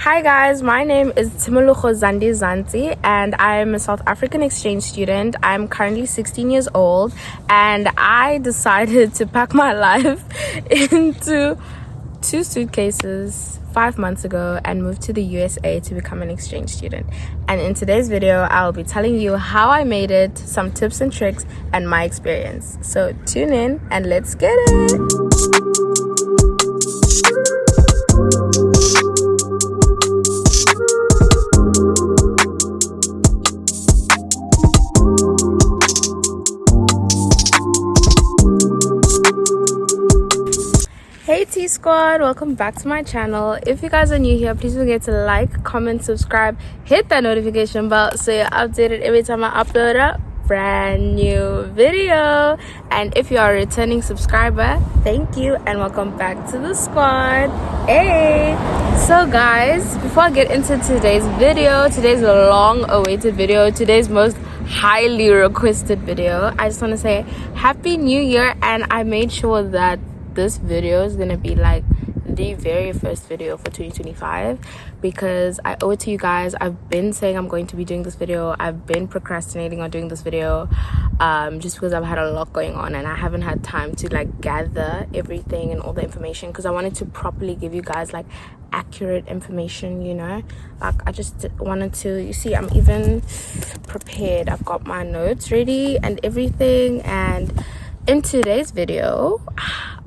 Hi guys, my name is Timulucho Zandi Zanti and I'm a South African exchange student. I'm currently 16 years old and I decided to pack my life into 2 suitcases 5 months ago and moved to the USA to become an exchange student. And in today's video, I'll be telling you how I made it, some tips and tricks, and my experience. So tune in and let's get it! Hey T Squad, welcome back to my channel. If you guys are new here, please don't forget to like, comment, subscribe, hit that notification bell so you're updated every time I upload a brand new video. And if you are a returning subscriber, thank you and welcome back to the squad. Hey, so guys, before I get into today's video, today's long awaited video, today's most highly requested video, I just want to say happy new year. And I made sure that this video is gonna be like the very first video for 2025 because I owe it to you guys. I've been saying I'm going to be doing this video. I've been procrastinating on doing this video just because I've had a lot going on and I haven't had time to like gather everything and all the information because I wanted to properly give you guys like accurate information, you know. Like I just wanted to, you see, I'm even prepared. I've got my notes ready and everything. And in today's video,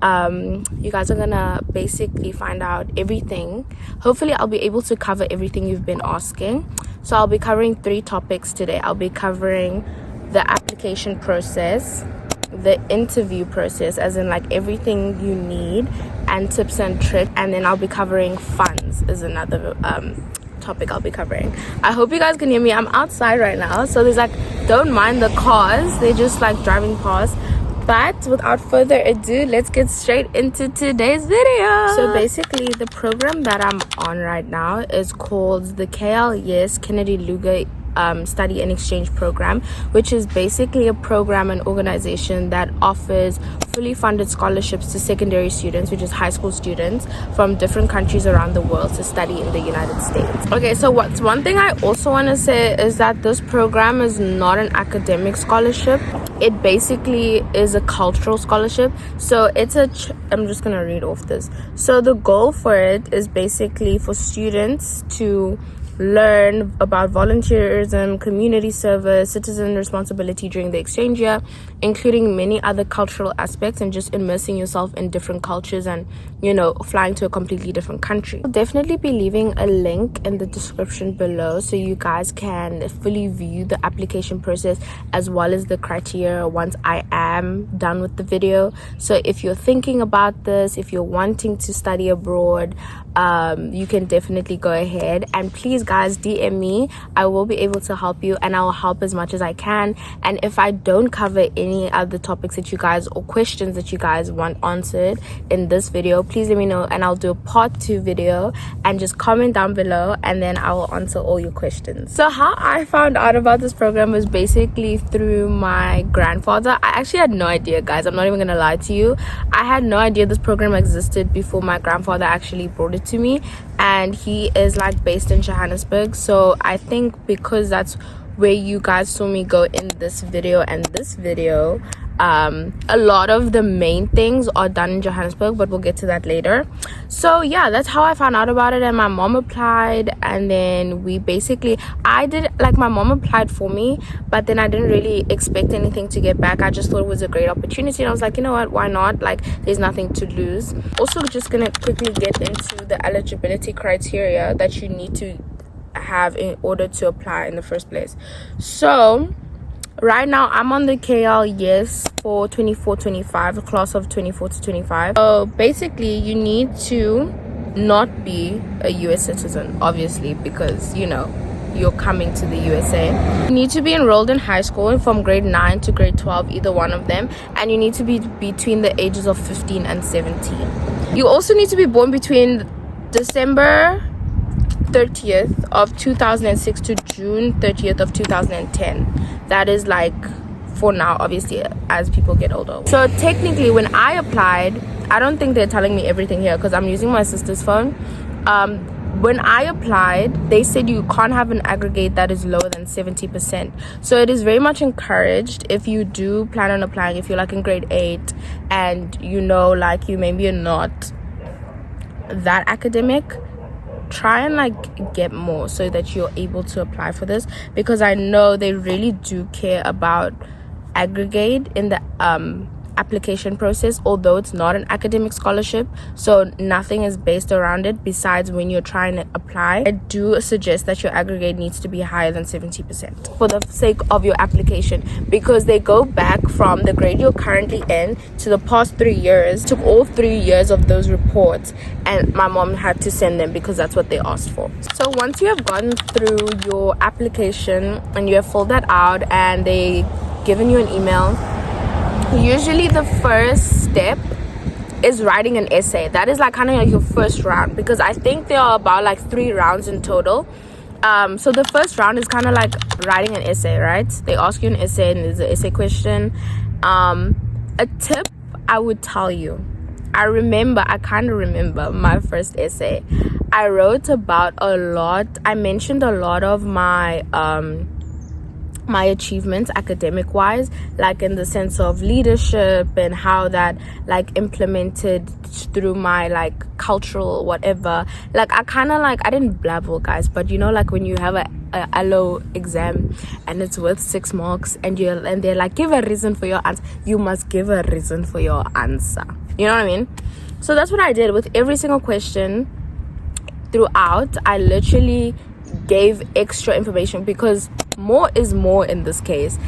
you guys are gonna basically find out everything. Hopefully I'll be able to cover everything you've been asking. So I'll be covering 3 topics today. I'll be covering the application process, the interview process, as in like everything you need, and tips and tricks. And then I'll be covering funds is another topic I'll be covering. I hope you guys can hear me. I'm outside right now, so there's like, don't mind the cars, they're just like driving past. But without further ado, let's get straight into today's video. So basically, the program that I'm on right now is called the KL Kennedy Luger Study and Exchange Program, which is basically a program and organization that offers fully funded scholarships to secondary students, which is high school students from different countries around the world to study in the United States. Okay, so what's one thing I also want to say is that this program is not an academic scholarship. It basically is a cultural scholarship. So it's I'm just gonna read off this. So the goal for it is basically for students to learn about volunteerism, community service, citizen responsibility during the exchange year, including many other cultural aspects, and just immersing yourself in different cultures and, you know, flying to a completely different country. I'll definitely be leaving a link in the description below so you guys can fully view the application process as well as the criteria once I am done with the video. So if you're thinking about this, if you're wanting to study abroad, you can definitely go ahead, and please guys DM me. I will be able to help you and I will help as much as I can. And if I don't cover any other topics that you guys or questions that you guys want answered in this video, please let me know and I'll do a part 2 video, and just comment down below and then I will answer all your questions. So how I found out about this program was basically through my grandfather. I actually had no idea, guys, I'm not even gonna lie to you. I had no idea this program existed before my grandfather actually brought it to me, and he is like based in Johannesburg. So I think because that's where you guys saw me go in this video and this video, a lot of the main things are done in Johannesburg, but we'll get to that later. So yeah, that's how I found out about it. And my mom applied, and then my mom applied for me, but then I didn't really expect anything to get back. I just thought it was a great opportunity, and I was like, you know what, why not? Like, there's nothing to lose. Also, just gonna quickly get into the eligibility criteria that you need to have in order to apply in the first place. So right now I'm on the KL for 24-25, a class of 24 to 25. So basically you need to not be a US citizen, obviously, because you know you're coming to the USA. You need to be enrolled in high school from grade 9 to grade 12, either one of them, and you need to be between the ages of 15 and 17. You also need to be born between December 30th of 2006 to June 30th of 2010. That is like for now, obviously, as people get older. So technically when I applied, I don't think they're telling me everything here because I'm using my sister's phone. when I applied, they said you can't have an aggregate that is lower than 70%. So it is very much encouraged, if you do plan on applying, if you're like in grade 8 and you know like you maybe are not that academic, try and like get more so that you're able to apply for this, because I know they really do care about aggregate in the application process, although it's not an academic scholarship, so nothing is based around it besides when you're trying to apply. I do suggest that your aggregate needs to be higher than 70% for the sake of your application, because they go back from the grade you're currently in to the past 3 years. Took all 3 years of those reports, and my mom had to send them because that's what they asked for. So once you have gone through your application and you have filled that out and they given you an email, usually the first step is writing an essay. That is like kind of like your first round, because I think there are about like 3 rounds in total. So the first round is kind of like writing an essay, right? They ask you an essay and there's an essay question. A tip I would tell you, I kind of remember my first essay. I wrote about I mentioned a lot of my my achievements academic wise, like in the sense of leadership and how that like implemented through my like cultural whatever. Like I kind of like, I didn't blabble, guys, but you know, like when you have a LO exam and it's worth 6 marks and they're like, give a reason for your answer, you must give a reason for your answer, you know what I mean? So that's what I did with every single question throughout. I literally gave extra information, because more is more in this case.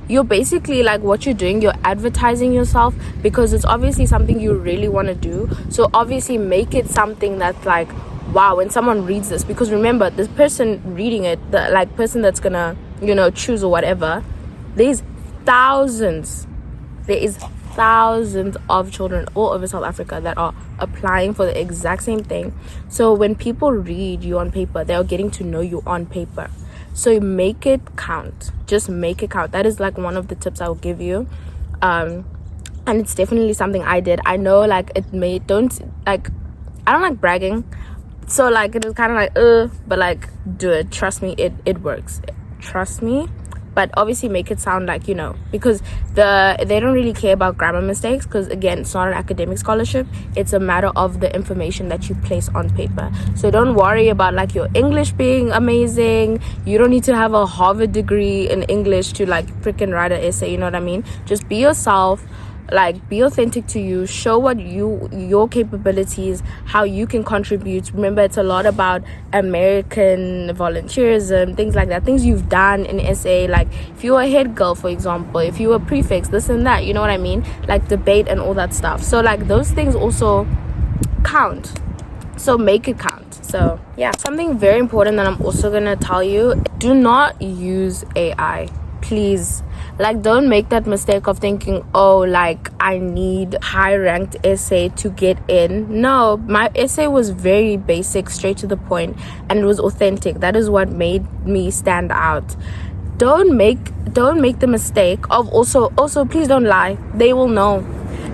You're basically like, what you're doing, you're advertising yourself, because it's obviously something you really want to do. So obviously make it something that's like, wow, when someone reads this, because remember, this person reading it, the like person that's gonna, you know, choose or whatever, there is thousands of children all over South Africa that are applying for the exact same thing. So when people read you on paper, they're getting to know you on paper. So make it count. Just make it count. That is like one of the tips I will give you. And it's definitely something I did. I know like I don't like bragging. So like it was kind of like, but like do it. Trust me, it works. Trust me. But obviously make it sound like, you know, because they don't really care about grammar mistakes, because again, it's not an academic scholarship. It's a matter of the information that you place on paper. So don't worry about like your English being amazing. You don't need to have a Harvard degree in English to like freaking write an essay, you know what I mean? Just be yourself. Like, be authentic to you, show what your capabilities, how you can contribute. Remember, it's a lot about American volunteerism, things like that, things you've done in essay. Like if you were a head girl, for example, if you were prefix, this and that, you know what I mean, like debate and all that stuff. So like those things also count, so make it count. So yeah, something very important that I'm also gonna tell you, do not use AI, please. Like, don't make that mistake of thinking, oh, like I need high ranked essay to get in. No, my essay was very basic, straight to the point, and it was authentic. That is what made me stand out. Don't make the mistake of also please don't lie. They will know.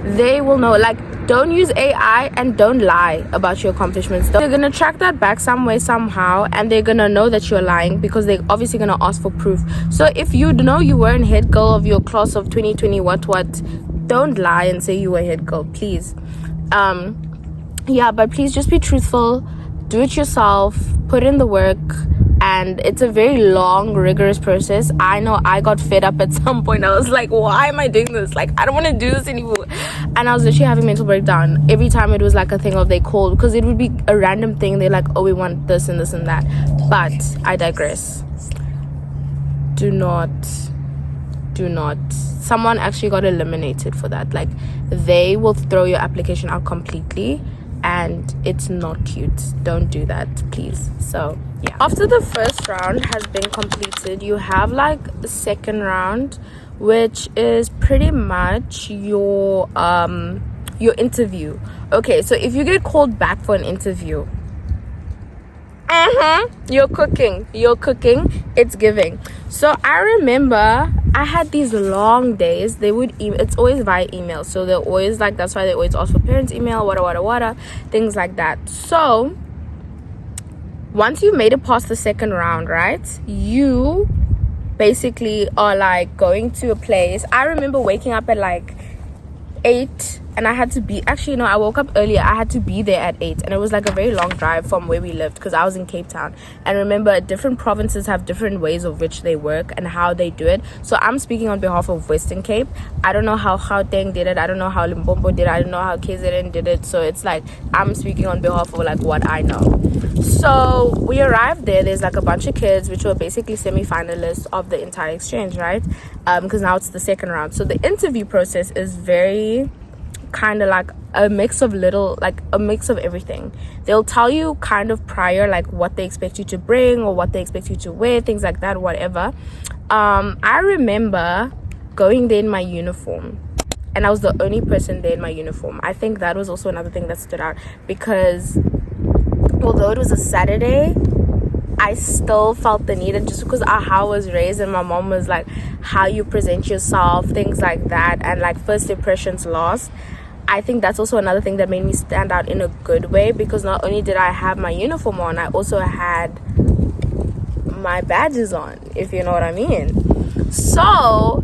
Like, don't use AI and don't lie about your accomplishments. They're gonna track that back some way, somehow, and they're gonna know that you're lying, because they're obviously gonna ask for proof. So if you know you weren't head girl of your class of 2020 what, don't lie and say you were head girl, please. Yeah, but please just be truthful, do it yourself, put in the work. And it's a very long, rigorous process. I know I got fed up at some point. I was like, why am I doing this? Like, I don't want to do this anymore. And I was literally having mental breakdown. Every time it was like a thing of they called, because it would be a random thing. They're like, oh, we want this and this and that. But I digress. Do not. Someone actually got eliminated for that. Like, they will throw your application out completely. And it's not cute. Don't do that, please. So yeah, after the first round has been completed, you have like the second round, which is pretty much your interview. Okay, so if you get called back for an interview, you're cooking, it's giving. So I remember I had these long days. They would it's always via email, so they're always like, that's why they always ask for parents email, what, things like that. So once you made it past the second round, right, you basically are like going to a place. I remember waking up at like 8, and I had to be, actually no, I woke up earlier. I had to be there at 8, and it was like a very long drive from where we lived, because I was in Cape Town. And remember, different provinces have different ways of which they work and how they do it. So I'm speaking on behalf of Western Cape. I don't know how Gauteng did it. I don't know how Limpopo did it. I don't know how KZN did it. So it's like I'm speaking on behalf of like what I know. So we arrived there. There's like a bunch of kids which were basically semi-finalists of the entire exchange, right? Because now it's the second round. So the interview process is very kind of like a mix of everything. They'll tell you kind of prior like what they expect you to bring or what they expect you to wear, things like that, whatever. I remember going there in my uniform, and I was the only person there in my uniform. I think that was also another thing that stood out, because although it was a Saturday, I still felt the need, and just because how I was raised, and my mom was like, how you present yourself, things like that, and like first impressions last. I think that's also another thing that made me stand out in a good way, because not only did I have my uniform on, I also had my badges on, if you know what I mean. So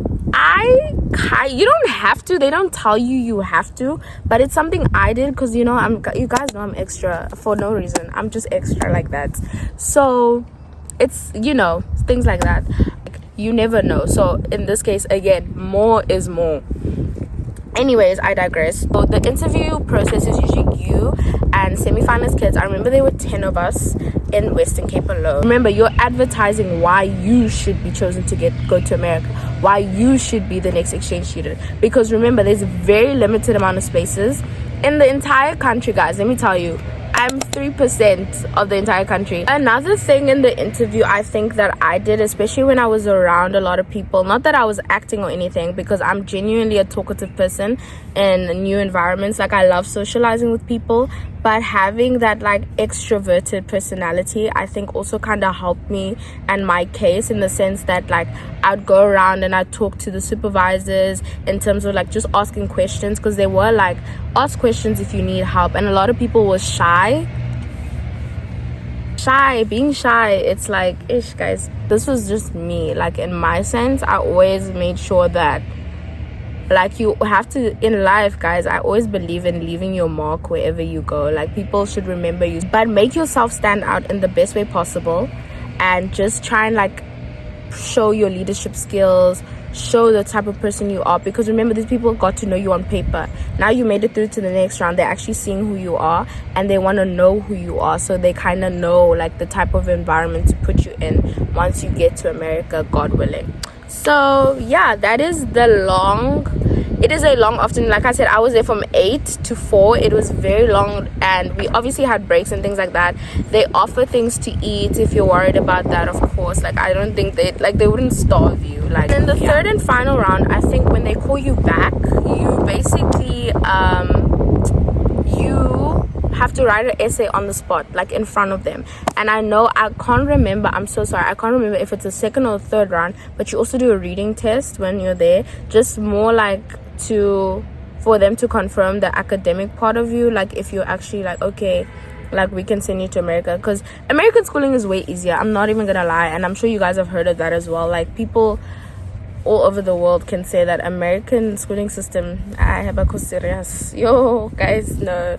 you don't have to, they don't tell you have to, but it's something I did, because you guys know I'm extra for no reason. I'm just extra like that. So it's things like that, like, you never know. So in this case, again, more is more. Anyways, I digress. So the interview process is usually you and semi-finalist kids. I remember there were 10 of us in Western Cape alone. Remember, you're advertising why you should be chosen to go to America, why you should be the next exchange student. Because remember, there's a very limited amount of spaces in the entire country, guys. Let me tell you, I'm 3% of the entire country. Another thing in the interview I think that I did, especially when I was around a lot of people, not that I was acting or anything, because I'm genuinely a talkative person in new environments. Like, I love socializing with people, but having that like extroverted personality, I think also kind of helped me and my case, in the sense that like I'd go around and I'd talk to the supervisors in terms of like just asking questions, because they were like, ask questions if you need help. And a lot of people were being shy. It's like, ish, guys, this was just me. Like, in my sense, I always made sure that, like, you have to, in life, guys, I always believe in leaving your mark wherever you go. Like, people should remember you, but make yourself stand out in the best way possible, and just try and like show your leadership skills, show the type of person you are. Because remember, these people got to know you on paper. Now you made it through to the next round, they're actually seeing who you are, and they want to know who you are, so they kind of know like the type of environment to put you in once you get to America, God willing. So yeah, that is it is a long afternoon. Like I said, I was there from 8 to 4. It was very long, and we obviously had breaks and things like that. They offer things to eat if you're worried about that, of course. Like, I don't think they wouldn't starve you. Like, in the third and final round, I think when they call you back, you basically you have to write an essay on the spot, like in front of them. And I can't remember, I'm so sorry, I can't remember if it's the second or the third round, but you also do a reading test when you're there, just more like for them to confirm the academic part of you, like if you're actually like, okay, like we can send you to America, because American schooling is way easier. I'm not even gonna lie, and I'm sure you guys have heard of that as well. Like, people all over the world can say that American schooling system, I have a serious, yo guys, no.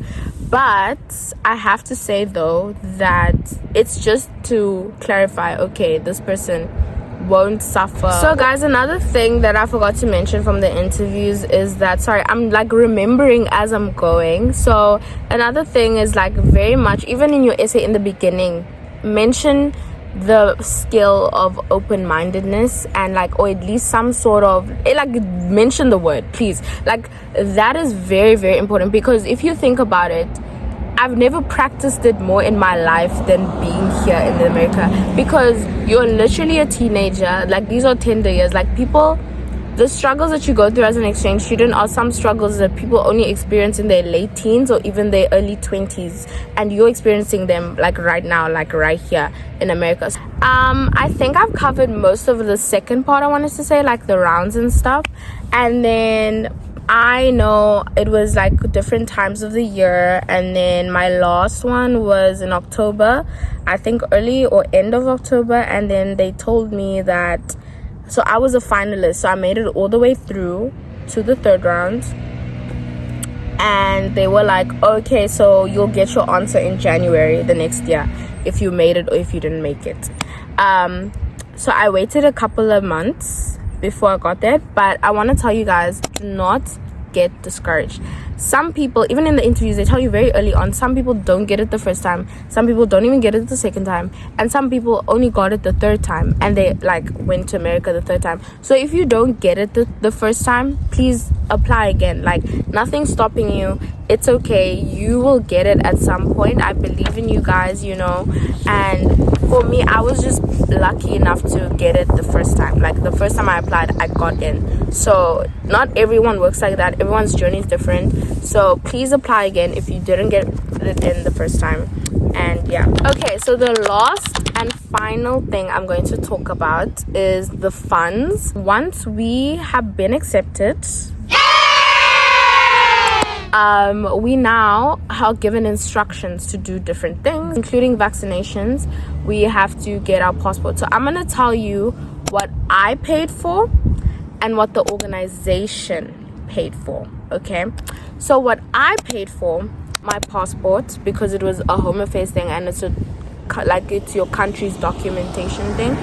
But I have to say though that it's just to clarify, okay, this person won't suffer. So guys, another thing that I forgot to mention from the interviews is that, sorry, I'm like remembering as I'm going. So another thing is, like, very much, even in your essay in the beginning, mention the skill of open-mindedness, and like, or at least some sort of, like, mention the word, please. Like, that is very, very important, because if you think about it, I've never practiced it more in my life than being here in America, because you're literally a teenager. Like, these are tender years. Like, people, the struggles that you go through as an exchange student are some struggles that people only experience in their late teens or even their early 20s, and you're experiencing them like right now, like right here in America. I think I've covered most of the second part I wanted to say, like the rounds and stuff. And then I know it was like different times of the year, and then my last one was in October, I think early or end of October, and then they told me that, so I was a finalist, so I made it all the way through to the third round, and they were like, okay, so you'll get your answer in January the next year if you made it or if you didn't make it. So I waited a couple of months before I got there, but I want to tell you guys, do not get discouraged. Some people, even in the interviews, they tell you very early on, some people don't get it the first time, some people don't even get it the second time, and some people only got it the third time, and they like went to America the third time. So if you don't get it the first time, please apply again. Like, nothing's stopping you. It's okay, you will get it at some point. I believe in you guys, you know. And for me, I was just lucky enough to get it the first time. Like, the first time I applied, I got in. So not everyone works like that. Everyone's journey is different. So please apply again if you didn't get it in the first time. And yeah, okay, so the last and final thing I'm going to talk about is the funds. Once we have been accepted, we now are given instructions to do different things, including vaccinations. We have to get our passport. So I'm going to tell you what I paid for and what the organization paid for. Okay, so what I paid for, my passport, because it was a home affairs thing and it's your country's documentation thing.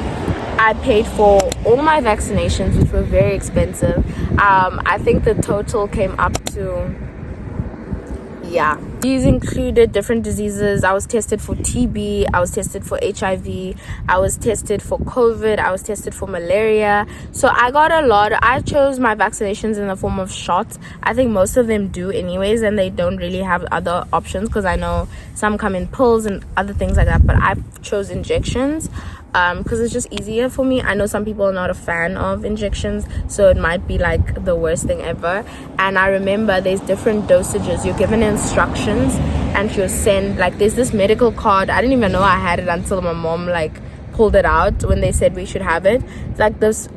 I paid for all my vaccinations, which were very expensive. I think the total came up to, yeah, these included different diseases. I was tested for TB, I was tested for HIV, I was tested for COVID, I was tested for malaria. So I got a lot. I chose my vaccinations in the form of shots. I think most of them do anyways, and they don't really have other options, because I know some come in pills and other things like that, but I chose injections because it's just easier for me. I know some people are not a fan of injections, so it might be like the worst thing ever. And I remember there's different dosages. You're given instructions and you'll send, like, there's this medical card. I didn't even know I had it until my mom like pulled it out when they said we should have it. It's like this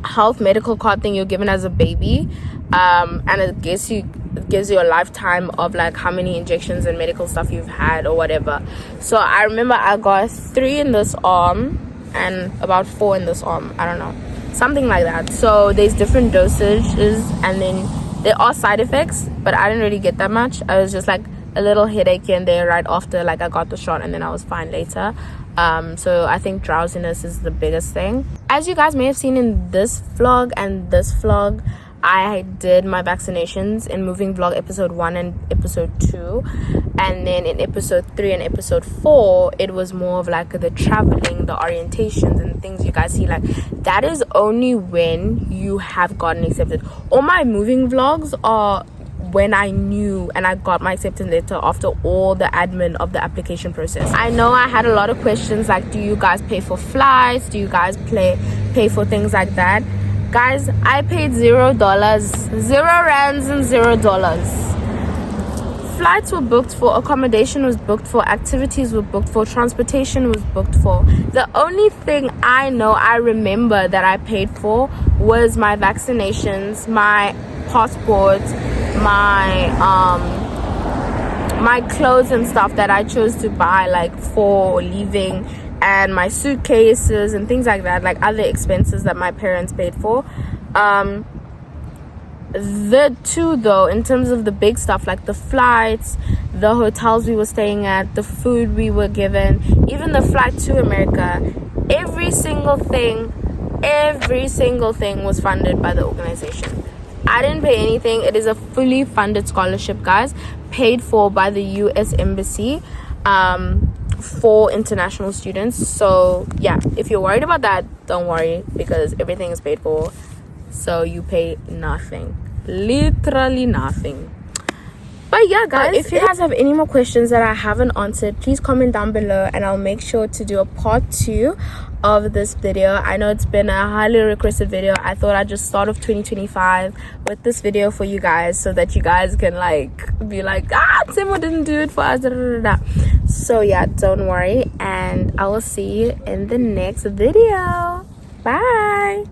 health medical card thing you're given as a baby, and it gives you a lifetime of like how many injections and medical stuff you've had or whatever. So I remember I got 3 in this arm and about 4 in this arm, I don't know, something like that. So there's different dosages, and then there are side effects, but I didn't really get that much. I was just like a little headache here and there right after like I got the shot, and then I was fine later. So I think drowsiness is the biggest thing. As you guys may have seen in this vlog and this vlog, I did my vaccinations in moving vlog episode 1 and episode 2, and then in episode 3 and episode 4 it was more of like the traveling, the orientations and things you guys see. Like, that is only when you have gotten accepted. All my moving vlogs are when I knew and I got my acceptance letter after all the admin of the application process. I know I had a lot of questions like, do you guys pay for flights? Do you guys pay for things like that? Guys, I paid $0, 0 rands and $0. Flights were booked for, accommodation was booked for, activities were booked for, transportation was booked for. The only thing I know I remember that I paid for was my vaccinations, my passport, my clothes and stuff that I chose to buy like for leaving, and my suitcases and things like that, like other expenses that my parents paid for. The two, though, in terms of the big stuff like the flights, the hotels we were staying at, the food we were given, even the flight to America, every single thing was funded by the organization. I didn't pay anything. It is a fully funded scholarship, guys, paid for by the US Embassy for international students. So yeah, if you're worried about that, don't worry, because everything is paid for, so you pay nothing, literally nothing. But yeah, guys, if you guys have any more questions that I haven't answered, please comment down below and I'll make sure to do a part 2 of this video. I know it's been a highly requested video. I thought I'd just start off 2025 with this video for you guys, so that you guys can like be like, Timo didn't do it for us, da, da, da, da. So yeah, don't worry, and I will see you in the next video. Bye.